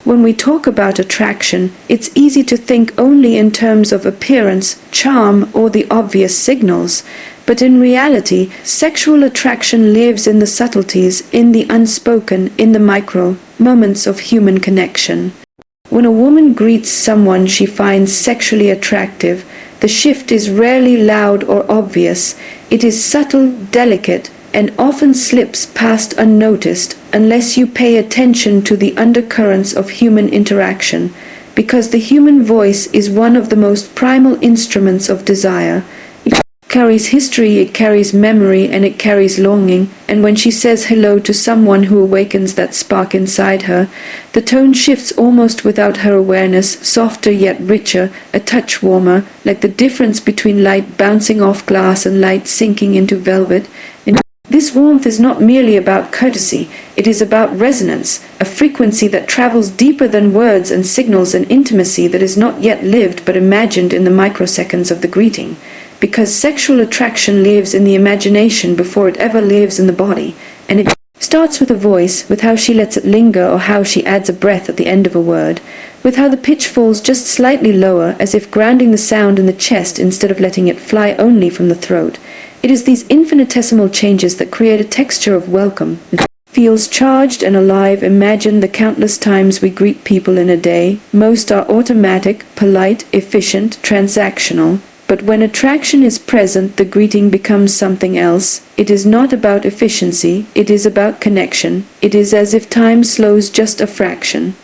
When we talk about attraction, it's easy to think only in terms of appearance, charm, or the obvious signals. But in reality, sexual attraction lives in the subtleties, in the unspoken, in the micro moments of human connection. When a woman greets someone she finds sexually attractive, the shift is rarely loud or obvious. It is subtle, delicate, and often slips past unnoticed unless you pay attention to the undercurrents of human interaction, because the human voice is one of the most primal instruments of desire. It carries history, it carries memory, and it carries longing, and when she says hello to someone who awakens that spark inside her, the tone shifts almost without her awareness, softer yet richer, a touch warmer, like the difference between light bouncing off glass and light sinking into velvet. And this warmth is not merely about courtesy, it is about resonance, a frequency that travels deeper than words and signals an intimacy that is not yet lived but imagined in the microseconds of the greeting. Because sexual attraction lives in the imagination before it ever lives in the body, and it starts with a voice, with how she lets it linger or how she adds a breath at the end of a word, with how the pitch falls just slightly lower as if grounding the sound in the chest instead of letting it fly only from the throat. It is these infinitesimal changes that create a texture of welcome. It feels charged and alive. Imagine the countless times we greet people in a day. Most are automatic, polite, efficient, transactional. But when attraction is present, the greeting becomes something else. It is not about efficiency, it is about connection. It is as if time slows just a fraction.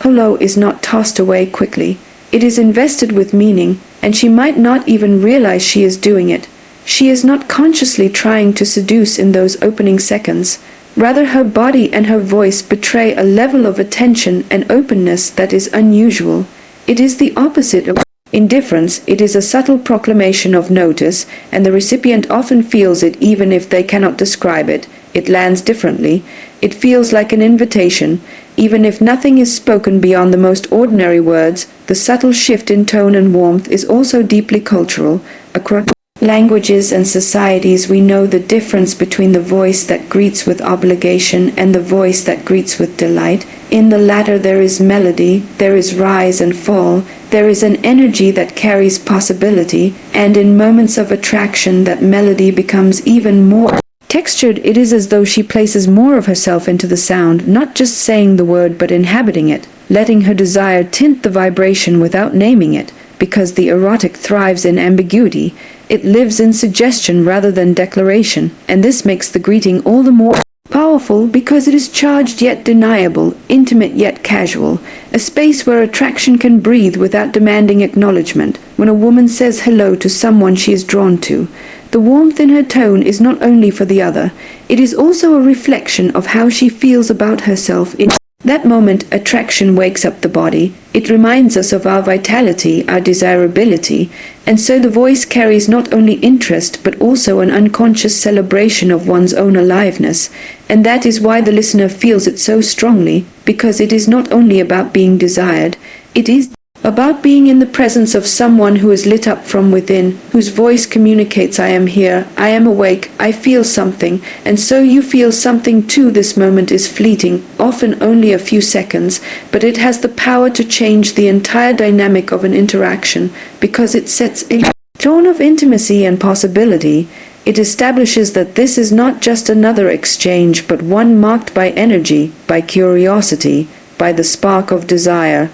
Hello is not tossed away quickly. It is invested with meaning, and she might not even realize she is doing it. She is not consciously trying to seduce in those opening seconds. Rather, her body and her voice betray a level of attention and openness that is unusual. It is the opposite of indifference. It is a subtle proclamation of notice, and the recipient often feels it even if they cannot describe it. It lands differently. It feels like an invitation. Even if nothing is spoken beyond the most ordinary words, the subtle shift in tone and warmth is also deeply cultural. Across languages and societies, we know the difference between the voice that greets with obligation and the voice that greets with delight. In the latter there is melody, there is rise and fall, there is an energy that carries possibility, and in moments of attraction that melody becomes even more textured. It is as though she places more of herself into the sound, not just saying the word but inhabiting it, letting her desire tint the vibration without naming it, because the erotic thrives in ambiguity. It lives in suggestion rather than declaration, and this makes the greeting all the more powerful because it is charged yet deniable, intimate yet casual, a space where attraction can breathe without demanding acknowledgement. When a woman says hello to someone she is drawn to, the warmth in her tone is not only for the other, it is also a reflection of how she feels about herself. In that moment, attraction wakes up the body. It reminds us of our vitality, our desirability, and so the voice carries not only interest but also an unconscious celebration of one's own aliveness, and that is why the listener feels it so strongly, because it is not only about being desired, it is about being in the presence of someone who is lit up from within, whose voice communicates, I am here, I am awake, I feel something, and so you feel something too. This moment is fleeting, often only a few seconds, but it has the power to change the entire dynamic of an interaction, because it sets a tone of intimacy and possibility. It establishes that this is not just another exchange, but one marked by energy, by curiosity, by the spark of desire.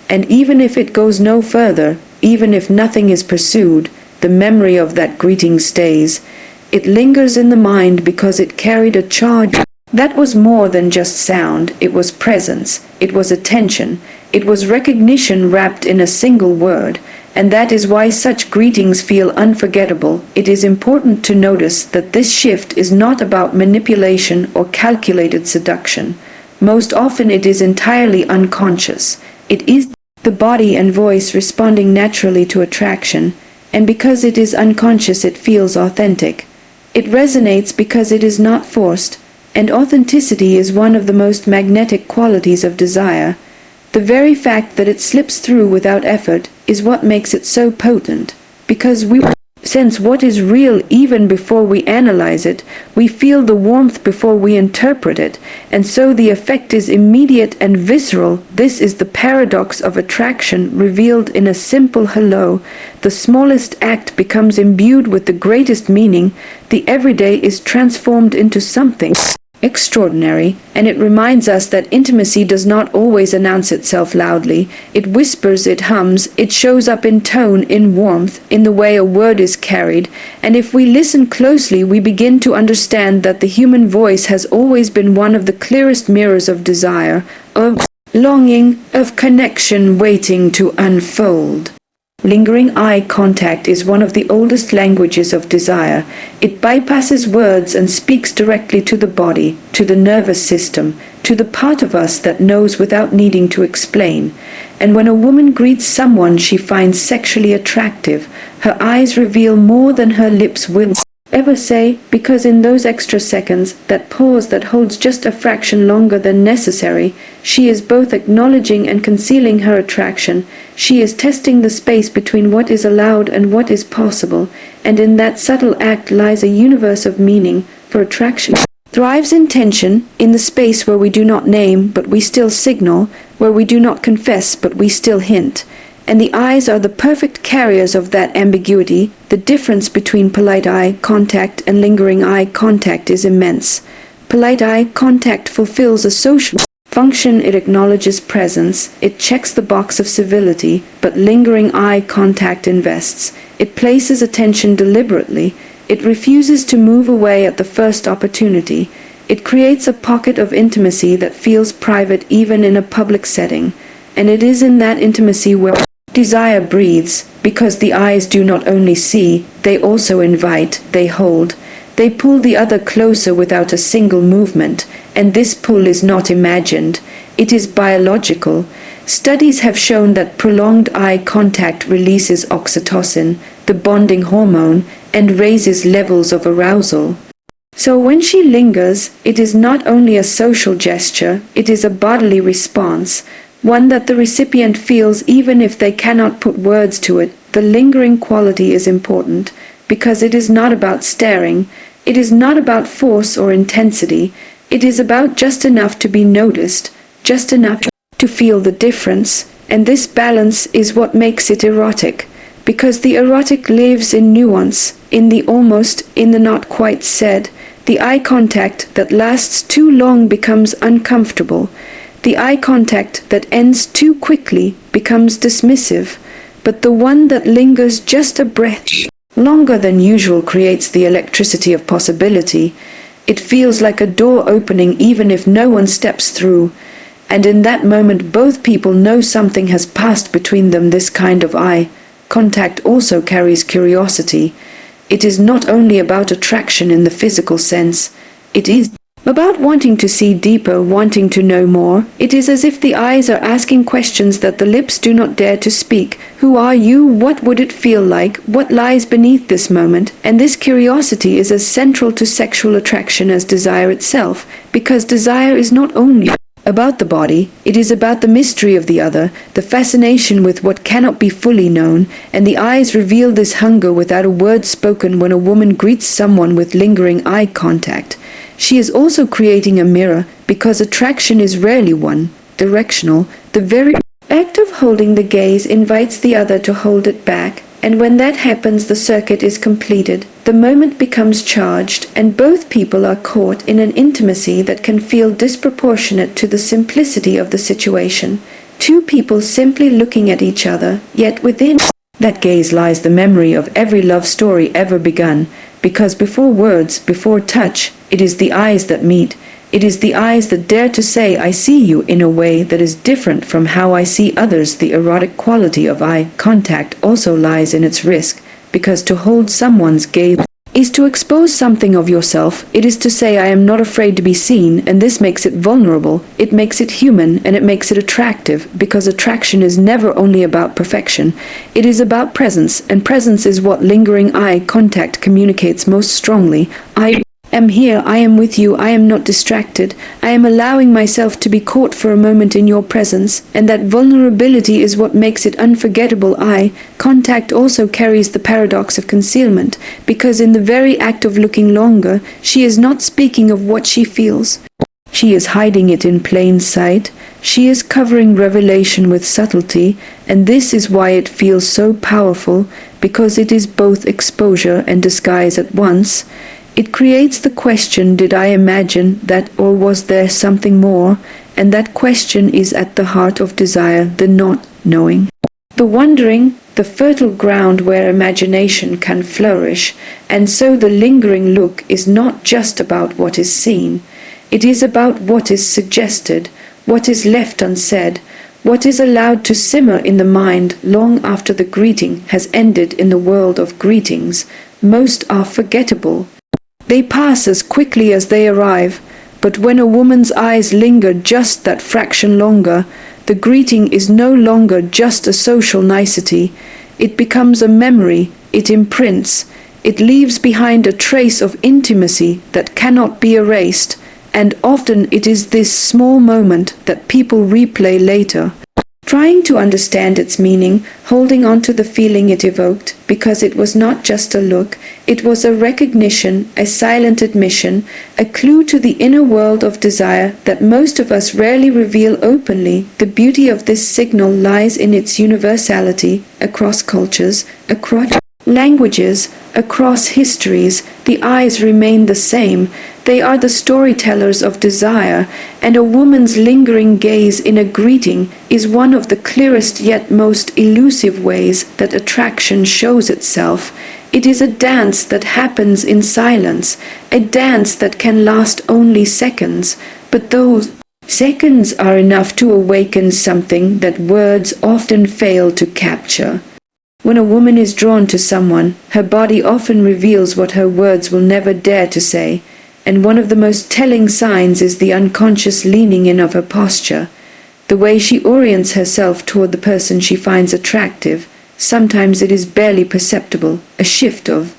And even if it goes no further, even if nothing is pursued, the memory of that greeting stays. It lingers in the mind because it carried a charge that was more than just sound. It was presence, it was attention, it was recognition wrapped in a single word. And that is why such greetings feel unforgettable. It is important to notice that this shift is not about manipulation or calculated seduction. Most often it is entirely unconscious. It is the body and voice responding naturally to attraction, and because it is unconscious it feels authentic. It resonates because it is not forced, and authenticity is one of the most magnetic qualities of desire. The very fact that it slips through without effort is what makes it so potent, because we sense what is real even before we analyze it. We feel the warmth before we interpret it, and so the effect is immediate and visceral. This is the paradox of attraction revealed in a simple hello. The smallest act becomes imbued with the greatest meaning. The everyday is transformed into something extraordinary, and it reminds us that intimacy does not always announce itself loudly. It whispers, it hums, it shows up in tone, in warmth, in the way a word is carried, and if we listen closely we begin to understand that the human voice has always been one of the clearest mirrors of desire, of longing, of connection waiting to unfold. Lingering eye contact is one of the oldest languages of desire. It bypasses words and speaks directly to the body, to the nervous system, to the part of us that knows without needing to explain. And when a woman greets someone she finds sexually attractive, her eyes reveal more than her lips will ever say, because in those extra seconds, that pause that holds just a fraction longer than necessary, she is both acknowledging and concealing her attraction. She is testing the space between what is allowed and what is possible, and in that subtle act lies a universe of meaning, for attraction thrives in tension, in the space where we do not name but we still signal, where we do not confess but we still hint. And the eyes are the perfect carriers of that ambiguity. The difference between polite eye contact and lingering eye contact is immense. Polite eye contact fulfills a social function. It acknowledges presence, it checks the box of civility, but lingering eye contact invests. It places attention deliberately. It refuses to move away at the first opportunity. It creates a pocket of intimacy that feels private even in a public setting. And it is in that intimacy where desire breathes, because the eyes do not only see, they also invite, they hold. They pull the other closer without a single movement, and this pull is not imagined. It is biological. Studies have shown that prolonged eye contact releases oxytocin, the bonding hormone, and raises levels of arousal. So when she lingers, it is not only a social gesture, it is a bodily response, one that the recipient feels even if they cannot put words to it. The lingering quality is important, because it is not about staring, it is not about force or intensity, it is about just enough to be noticed, just enough to feel the difference, and this balance is what makes it erotic, because the erotic lives in nuance, in the almost, in the not quite said. The eye contact that lasts too long becomes uncomfortable. The eye contact that ends too quickly becomes dismissive, but the one that lingers just a breath longer than usual creates the electricity of possibility. It feels like a door opening even if no one steps through, and in that moment both people know something has passed between them. This kind of eye contact also carries curiosity. It is not only about attraction in the physical sense, it is about wanting to see deeper, wanting to know more. It is as if the eyes are asking questions that the lips do not dare to speak. Who are you? What would it feel like? What lies beneath this moment? And this curiosity is as central to sexual attraction as desire itself, because desire is not only about the body, it is about the mystery of the other, the fascination with what cannot be fully known, and the eyes reveal this hunger without a word spoken. When a woman greets someone with lingering eye contact, she is also creating a mirror, because attraction is rarely one directional. The very act of holding the gaze invites the other to hold it back, and when that happens the circuit is completed. The moment becomes charged, and both people are caught in an intimacy that can feel disproportionate to the simplicity of the situation. Two people simply looking at each other, yet within that gaze lies the memory of every love story ever begun, because before words, before touch, it is the eyes that meet. It is the eyes that dare to say, I see you, in a way that is different from how I see others. The erotic quality of eye contact also lies in its risk, because to hold someone's gaze is to expose something of yourself. It is to say, I am not afraid to be seen, and this makes it vulnerable, it makes it human, and it makes it attractive, because attraction is never only about perfection. It is about presence, and presence is what lingering eye contact communicates most strongly. am here, I am with you, I am not distracted, I am allowing myself to be caught for a moment in your presence, and that vulnerability is what makes it unforgettable. Eye contact also carries the paradox of concealment, because in the very act of looking longer, she is not speaking of what she feels. She is hiding it in plain sight. She is covering revelation with subtlety, and this is why it feels so powerful, because it is both exposure and disguise at once. It creates the question, did I imagine that, or was there something more? And that question is at the heart of desire, the not knowing. The wondering, the fertile ground where imagination can flourish, and so the lingering look is not just about what is seen. It is about what is suggested, what is left unsaid, what is allowed to simmer in the mind long after the greeting has ended. In the world of greetings, most are forgettable. They pass as quickly as they arrive, but when a woman's eyes linger just that fraction longer, the greeting is no longer just a social nicety. It becomes a memory, it imprints, it leaves behind a trace of intimacy that cannot be erased. And often it is this small moment that people replay later, trying to understand its meaning, holding on to the feeling it evoked, because it was not just a look, it was a recognition, a silent admission, a clue to the inner world of desire that most of us rarely reveal openly. The beauty of this signal lies in its universality, across cultures, across languages, across histories. The eyes remain the same. They are the storytellers of desire, and a woman's lingering gaze in a greeting is one of the clearest yet most elusive ways that attraction shows itself. It is a dance that happens in silence, a dance that can last only seconds, but those seconds are enough to awaken something that words often fail to capture. When a woman is drawn to someone, her body often reveals what her words will never dare to say, and one of the most telling signs is the unconscious leaning in of her posture, the way she orients herself toward the person she finds attractive. Sometimes it is barely perceptible, a shift of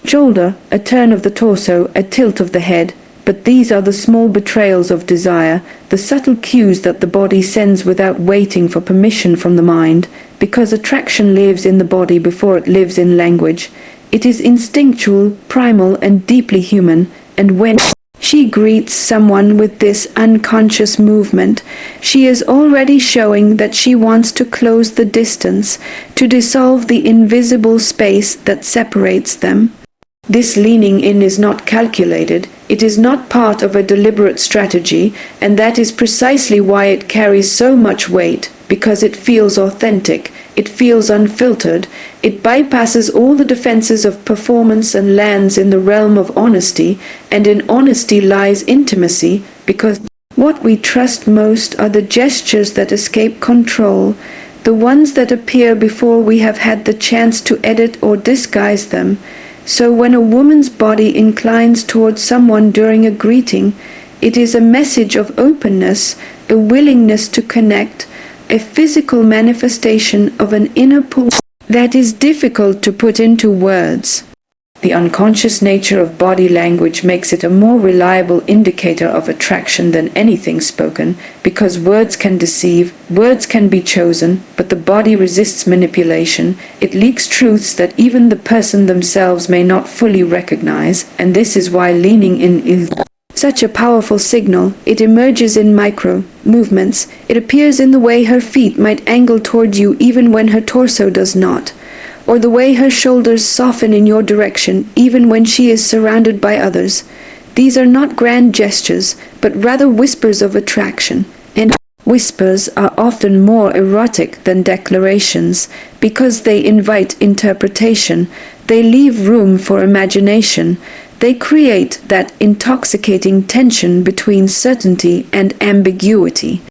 shoulder, a turn of the torso, a tilt of the head, but these are the small betrayals of desire, the subtle cues that the body sends without waiting for permission from the mind, because attraction lives in the body before it lives in language. It is instinctual, primal, and deeply human, and when she greets someone with this unconscious movement, she is already showing that she wants to close the distance, to dissolve the invisible space that separates them. This leaning in is not calculated, it is not part of a deliberate strategy, and that is precisely why it carries so much weight, because it feels authentic, it feels unfiltered, it bypasses all the defenses of performance and lands in the realm of honesty, and in honesty lies intimacy, because what we trust most are the gestures that escape control, the ones that appear before we have had the chance to edit or disguise them. So when a woman's body inclines towards someone during a greeting, it is a message of openness, a willingness to connect, a physical manifestation of an inner pull that is difficult to put into words. The unconscious nature of body language makes it a more reliable indicator of attraction than anything spoken, because words can deceive, words can be chosen, but the body resists manipulation. It leaks truths that even the person themselves may not fully recognize, and this is why leaning in is such a powerful signal. It emerges in micro movements. It appears in the way her feet might angle toward you even when her torso does not, or the way her shoulders soften in your direction even when she is surrounded by others. These are not grand gestures, but rather whispers of attraction, and whispers are often more erotic than declarations, because they invite interpretation, they leave room for imagination, they create that intoxicating tension between certainty and ambiguity.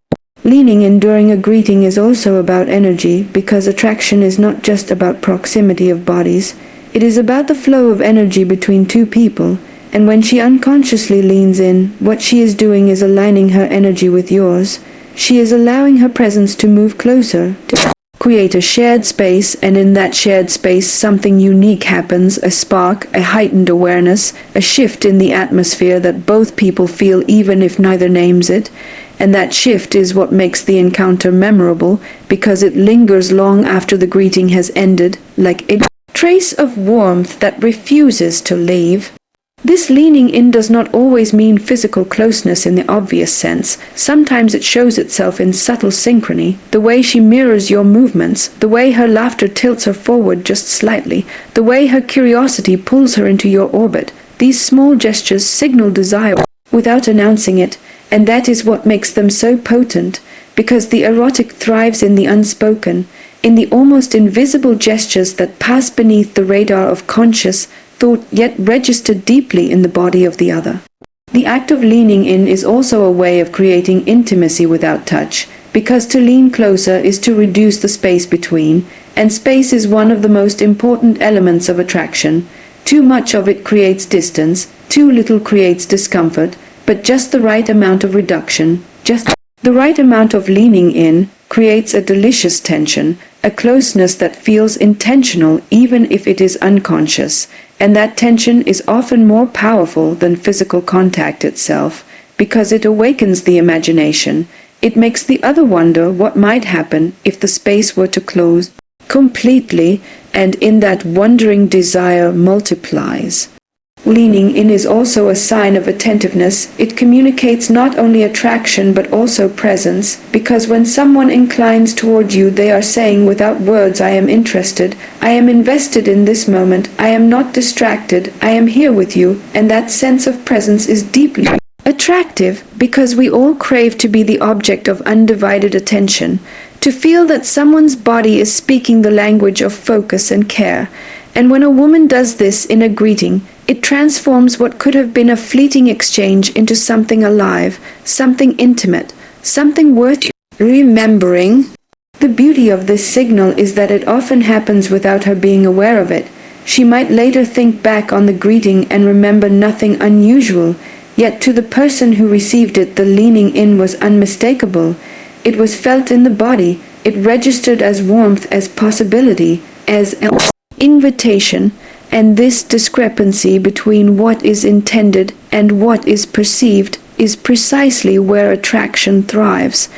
Leaning in during a greeting is also about energy, because attraction is not just about proximity of bodies. It is about the flow of energy between two people, and when she unconsciously leans in, what she is doing is aligning her energy with yours. She is allowing her presence to move closer, to create a shared space, and in that shared space something unique happens, a spark, a heightened awareness, a shift in the atmosphere that both people feel even if neither names it. And that shift is what makes the encounter memorable, because it lingers long after the greeting has ended, like a trace of warmth that refuses to leave. This leaning in does not always mean physical closeness in the obvious sense. Sometimes it shows itself in subtle synchrony, the way she mirrors your movements, the way her laughter tilts her forward just slightly, the way her curiosity pulls her into your orbit. These small gestures signal desire without announcing it, and that is what makes them so potent, because the erotic thrives in the unspoken, in the almost invisible gestures that pass beneath the radar of conscious thought yet register deeply in the body of the other. The act of leaning in is also a way of creating intimacy without touch, because to lean closer is to reduce the space between, and space is one of the most important elements of attraction. Too much of it creates distance, too little creates discomfort, but just the right amount of reduction, just the right amount of leaning in, creates a delicious tension, a closeness that feels intentional even if it is unconscious, and that tension is often more powerful than physical contact itself, because it awakens the imagination. It makes the other wonder what might happen if the space were to close completely, and in that wondering desire multiplies. Leaning in is also a sign of attentiveness. It communicates not only attraction but also presence, because when someone inclines toward you, they are saying without words, I am interested, I am invested in this moment, I am not distracted, I am here with you, and that sense of presence is deeply attractive, because we all crave to be the object of undivided attention, to feel that someone's body is speaking the language of focus and care. And when a woman does this in a greeting, it transforms what could have been a fleeting exchange into something alive, something intimate, something worth remembering. The beauty of this signal is that it often happens without her being aware of it. She might later think back on the greeting and remember nothing unusual, yet to the person who received it, the leaning in was unmistakable. It was felt in the body. It registered as warmth, as possibility, as an invitation. And this discrepancy between what is intended and what is perceived is precisely where attraction thrives,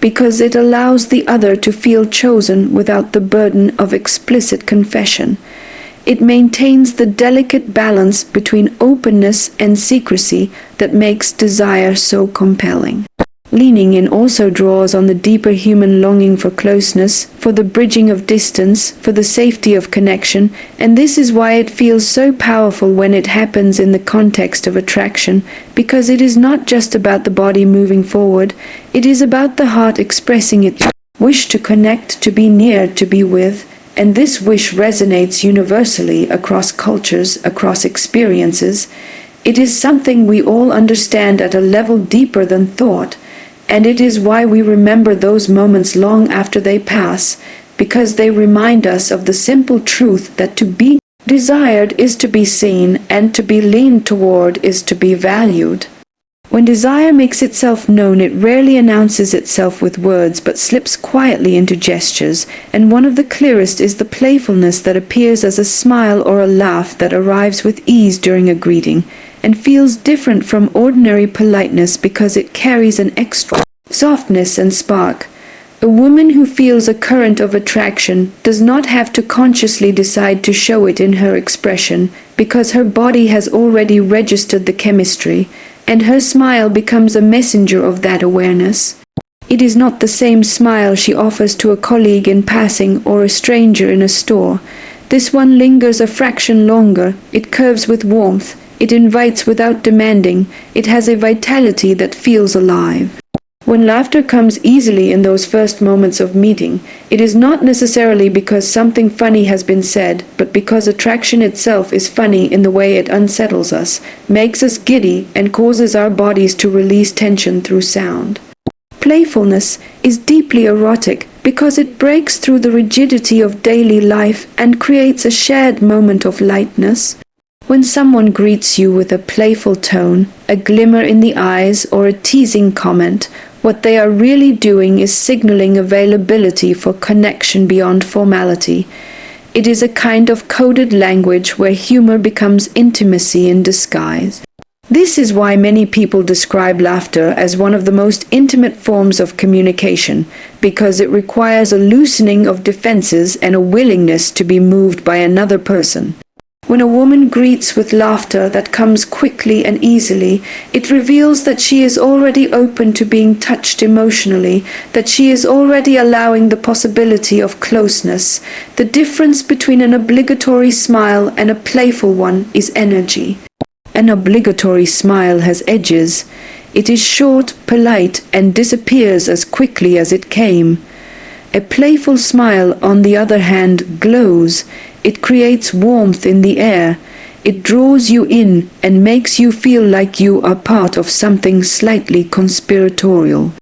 because it allows the other to feel chosen without the burden of explicit confession. It maintains the delicate balance between openness and secrecy that makes desire so compelling. Leaning in also draws on the deeper human longing for closeness, for the bridging of distance, for the safety of connection, and this is why it feels so powerful when it happens in the context of attraction, because it is not just about the body moving forward, it is about the heart expressing its wish to connect, to be near, to be with, and this wish resonates universally across cultures, across experiences. It is something we all understand at a level deeper than thought, and it is why we remember those moments long after they pass, because they remind us of the simple truth that to be desired is to be seen, and to be leaned toward is to be valued. When desire makes itself known, it rarely announces itself with words, but slips quietly into gestures, and one of the clearest is the playfulness that appears as a smile or a laugh that arrives with ease during a greeting, and feels different from ordinary politeness because it carries an extra softness and spark. A woman who feels a current of attraction does not have to consciously decide to show it in her expression, because her body has already registered the chemistry, and her smile becomes a messenger of that awareness. It is not the same smile she offers to a colleague in passing or a stranger in a store. This one lingers a fraction longer, it curves with warmth, it invites without demanding, it has a vitality that feels alive. When laughter comes easily in those first moments of meeting, it is not necessarily because something funny has been said, but because attraction itself is funny in the way it unsettles us, makes us giddy, and causes our bodies to release tension through sound. Playfulness is deeply erotic because it breaks through the rigidity of daily life and creates a shared moment of lightness. When someone greets you with a playful tone, a glimmer in the eyes, or a teasing comment, What they are really doing is signaling availability for connection beyond formality. It is a kind of coded language where humor becomes intimacy in disguise. This is why many people describe laughter as one of the most intimate forms of communication, because it requires a loosening of defenses and a willingness to be moved by another person. When a woman greets with laughter that comes quickly and easily, it reveals that she is already open to being touched emotionally, that she is already allowing the possibility of closeness. The difference between an obligatory smile and a playful one is energy. An obligatory smile has edges. It is short, polite, and disappears as quickly as it came. A playful smile, on the other hand, glows. It creates warmth in the air. It draws you in and makes you feel like you are part of something slightly conspiratorial.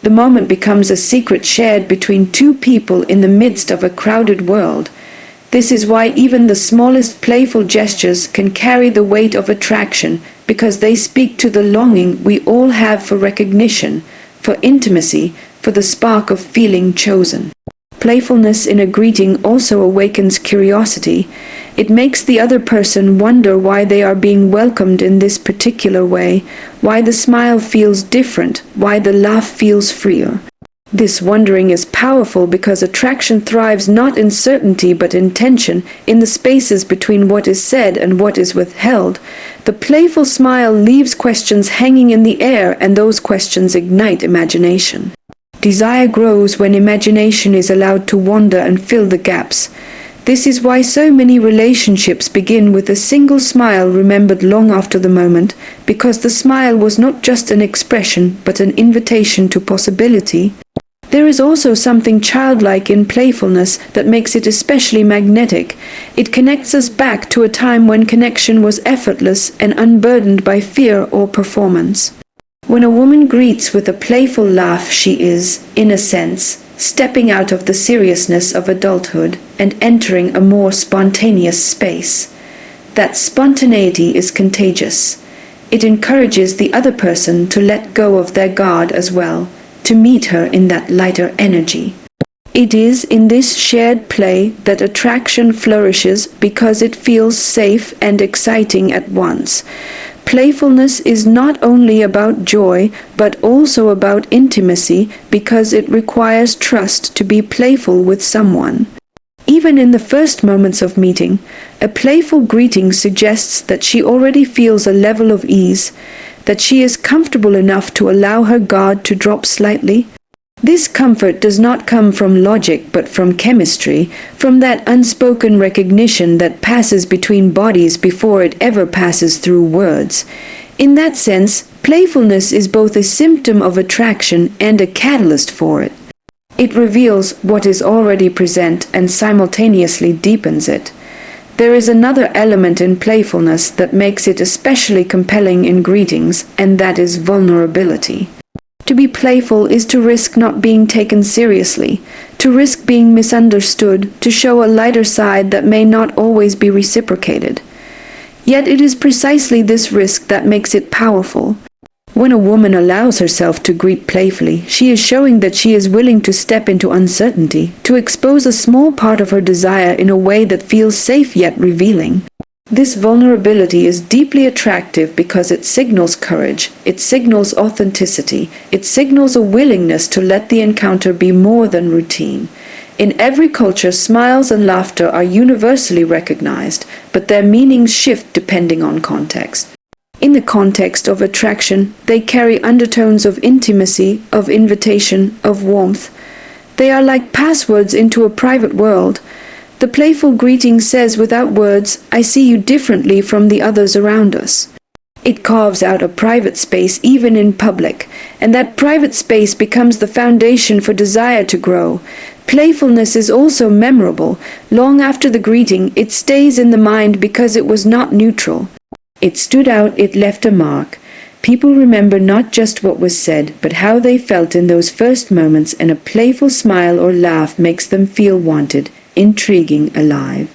The moment becomes a secret shared between two people in the midst of a crowded world. This is why even the smallest playful gestures can carry the weight of attraction, because they speak to the longing we all have for recognition, for intimacy, for the spark of feeling chosen. Playfulness in a greeting also awakens curiosity. It makes the other person wonder why they are being welcomed in this particular way, why the smile feels different, why the laugh feels freer. This wondering is powerful because attraction thrives not in certainty but in tension, in the spaces between what is said and what is withheld. The playful smile leaves questions hanging in the air, and those questions ignite imagination. Desire grows when imagination is allowed to wander and fill the gaps. This is why so many relationships begin with a single smile remembered long after the moment, because the smile was not just an expression but an invitation to possibility. There is also something childlike in playfulness that makes it especially magnetic. It connects us back to a time when connection was effortless and unburdened by fear or performance. When a woman greets with a playful laugh, she is, in a sense, stepping out of the seriousness of adulthood and entering a more spontaneous space. That spontaneity is contagious. It encourages the other person to let go of their guard as well, to meet her in that lighter energy. It is in this shared play that attraction flourishes because it feels safe and exciting at once. Playfulness is not only about joy, but also about intimacy, because it requires trust to be playful with someone. Even in the first moments of meeting, a playful greeting suggests that she already feels a level of ease, that she is comfortable enough to allow her guard to drop slightly. This comfort does not come from logic but from chemistry, from that unspoken recognition that passes between bodies before it ever passes through words. In that sense, playfulness is both a symptom of attraction and a catalyst for it. It reveals what is already present and simultaneously deepens it. There is another element in playfulness that makes it especially compelling in greetings, and that is vulnerability. To be playful is to risk not being taken seriously, to risk being misunderstood, to show a lighter side that may not always be reciprocated. Yet it is precisely this risk that makes it powerful. When a woman allows herself to greet playfully, she is showing that she is willing to step into uncertainty, to expose a small part of her desire in a way that feels safe yet revealing. This vulnerability is deeply attractive because it signals courage, it signals authenticity, it signals a willingness to let the encounter be more than routine. In every culture, smiles and laughter are universally recognized, but their meanings shift depending on context. In the context of attraction, they carry undertones of intimacy, of invitation, of warmth. They are like passwords into a private world. The playful greeting says without words, "I see you differently from the others around us." It carves out a private space even in public, and that private space becomes the foundation for desire to grow. Playfulness is also memorable. Long after the greeting, it stays in the mind because it was not neutral. It stood out, it left a mark. People remember not just what was said, but how they felt in those first moments, and a playful smile or laugh makes them feel wanted, intriguing, alive.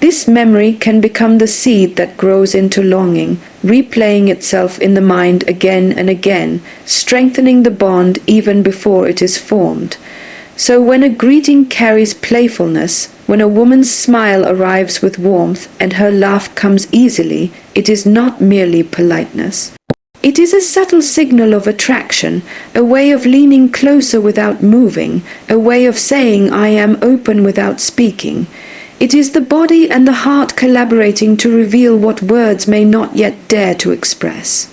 This memory can become the seed that grows into longing, replaying itself in the mind again and again, strengthening the bond even before it is formed. So when a greeting carries playfulness, when a woman's smile arrives with warmth and her laugh comes easily, it is not merely politeness. It is a subtle signal of attraction, a way of leaning closer without moving, a way of saying I am open without speaking. It is the body and the heart collaborating to reveal what words may not yet dare to express.